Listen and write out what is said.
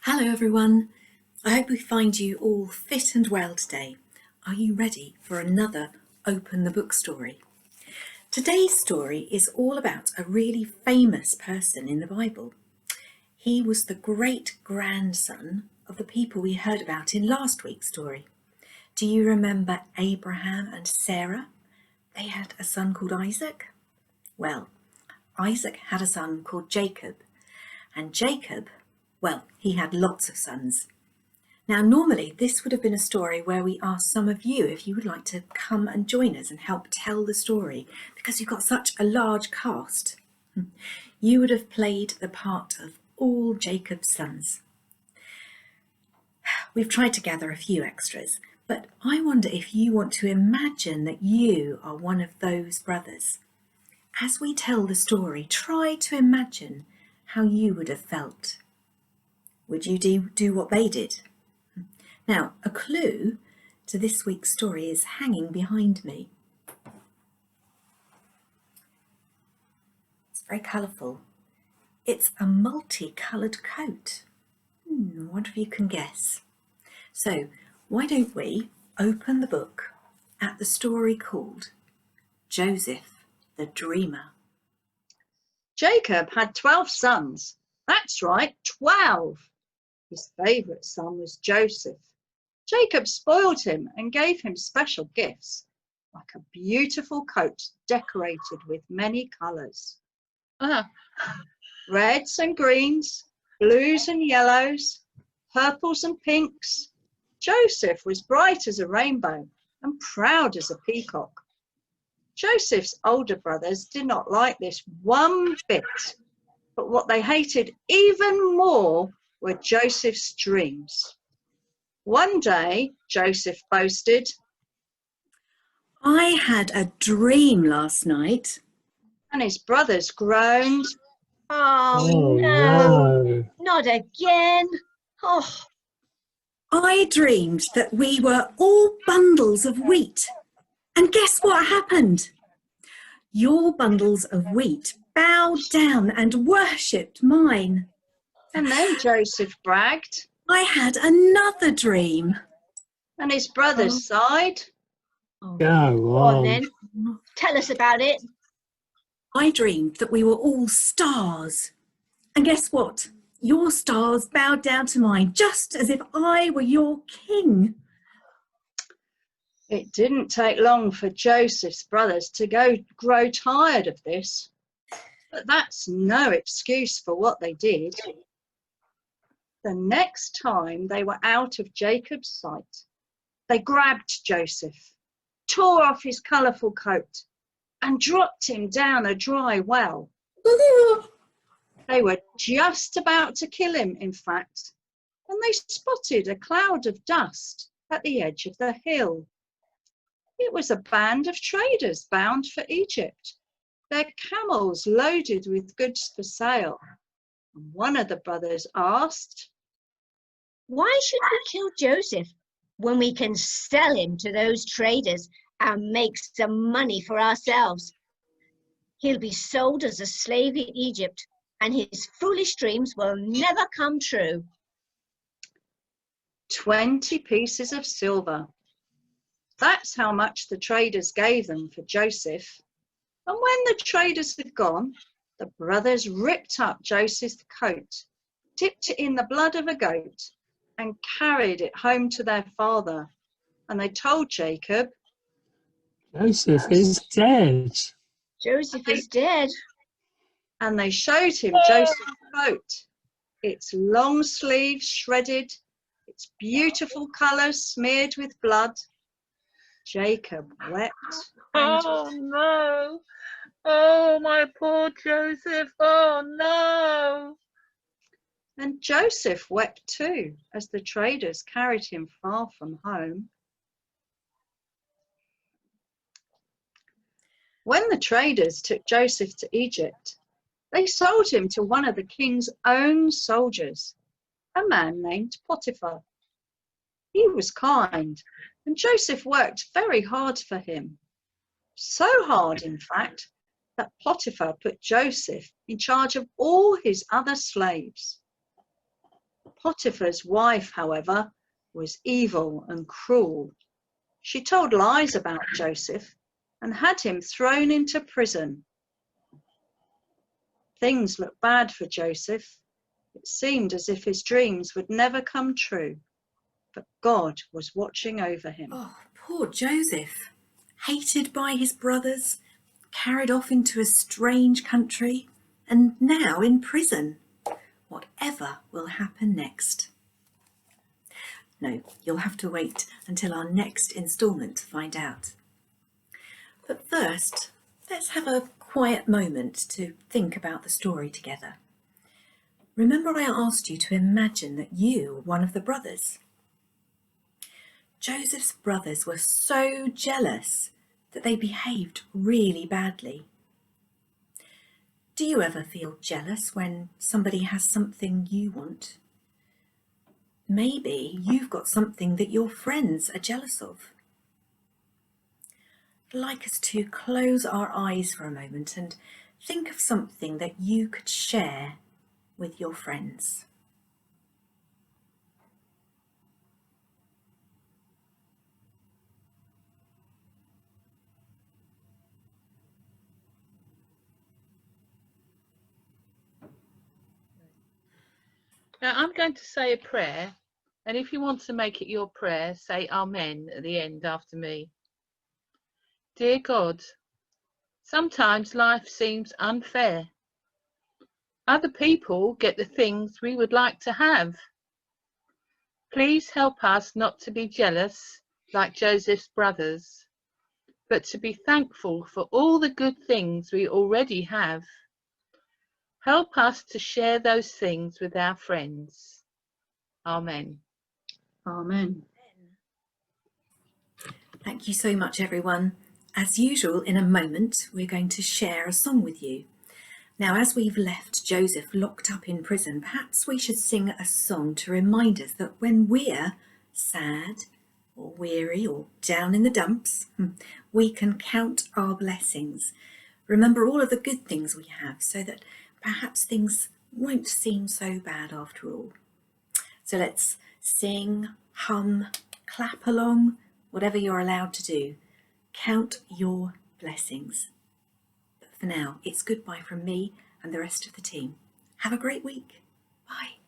Hello everyone. I hope we find you all fit and well today. Are you ready for another Open the Book story? Today's story is all about a really famous person in the Bible. He was the great-grandson of the people we heard about in last week's story. Do you remember Abraham and Sarah? They had a son called Isaac. Well, Isaac had a son called Jacob, and Jacob, well, he had lots of sons. Now, normally this would have been a story where we asked some of you if you would like to come and join us and help tell the story, because you've got such a large cast. You would have played the part of all Jacob's sons. We've tried to gather a few extras, but I wonder if you want to imagine that you are one of those brothers. As we tell the story, try to imagine how you would have felt. Would you do what they did? Now, a clue to this week's story is hanging behind me. It's very colourful. It's a multicoloured coat. I wonder if you can guess. So, why don't we open the book at the story called Joseph the Dreamer. Jacob had 12 sons. That's right, 12. His favourite son was Joseph. Jacob spoiled him and gave him special gifts, like a beautiful coat decorated with many colours. Reds and greens, blues and yellows, purples and pinks. Joseph was bright as a rainbow and proud as a peacock. Joseph's older brothers did not like this one bit, but what they hated even more were Joseph's dreams. One day, Joseph boasted, I had a dream last night. and his brothers groaned, Oh no, not again. Oh, I dreamed that we were all bundles of wheat. And guess what happened? Your bundles of wheat bowed down and worshipped mine. and then Joseph bragged, I had another dream. and his brothers sighed. go Oh. on then. Tell us about it. I dreamed that we were all stars. And guess what? Your stars bowed down to mine, just as if I were your king. It didn't take long for Joseph's brothers to grow tired of this, but that's no excuse for what they did. The next time they were out of Jacob's sight, they grabbed Joseph, tore off his colourful coat, and dropped him down a dry well. They were just about to kill him, in fact, when they spotted a cloud of dust at the edge of the hill. It was a band of traders bound for Egypt, their camels loaded with goods for sale. And one of the brothers asked, Why should we kill Joseph when we can sell him to those traders and make some money for ourselves? He'll be sold as a slave in Egypt, and his foolish dreams will never come true. 20 pieces of silver. That's how much the traders gave them for Joseph. And when the traders had gone, the brothers ripped up Joseph's coat, dipped it in the blood of a goat, and carried it home to their father. And they told Jacob, Joseph is dead. Joseph is dead. And they showed him Joseph's coat, its long sleeves shredded, its beautiful colour smeared with blood. Jacob wept. Oh no! Oh, my poor Joseph! Oh no! And Joseph wept too, as the traders carried him far from home. When the traders took Joseph to Egypt, they sold him to one of the king's own soldiers, a man named Potiphar. He was kind, and Joseph worked very hard for him. So hard, in fact, that Potiphar put Joseph in charge of all his other slaves. Potiphar's wife, however, was evil and cruel. She told lies about Joseph and had him thrown into prison. Things looked bad for Joseph. It seemed as if his dreams would never come true, but God was watching over him. Oh, poor Joseph, hated by his brothers, carried off into a strange country, and now in prison. Whatever will happen next? No, you'll have to wait until our next instalment to find out. But first, let's have a quiet moment to think about the story together. Remember I asked you to imagine that you were one of the brothers. Joseph's brothers were so jealous that they behaved really badly. Do you ever feel jealous when somebody has something you want? Maybe you've got something that your friends are jealous of. I'd like us to close our eyes for a moment and think of something that you could share with your friends. Now I'm going to say a prayer, and if you want to make it your prayer, say Amen at the end after me. Dear God, sometimes life seems unfair. Other people get the things we would like to have. Please help us not to be jealous like Joseph's brothers, but to be thankful for all the good things we already have. Help us to share those things with our friends. Amen. Amen. Thank you so much, everyone. As usual, in a moment, we're going to share a song with you. Now, as we've left Joseph locked up in prison, perhaps we should sing a song to remind us that when we're sad or weary or down in the dumps, we can count our blessings. Remember all of the good things we have so that perhaps things won't seem so bad after all. So let's sing, hum, clap along, whatever you're allowed to do. Count your blessings. But for now, it's goodbye from me and the rest of the team. Have a great week. Bye.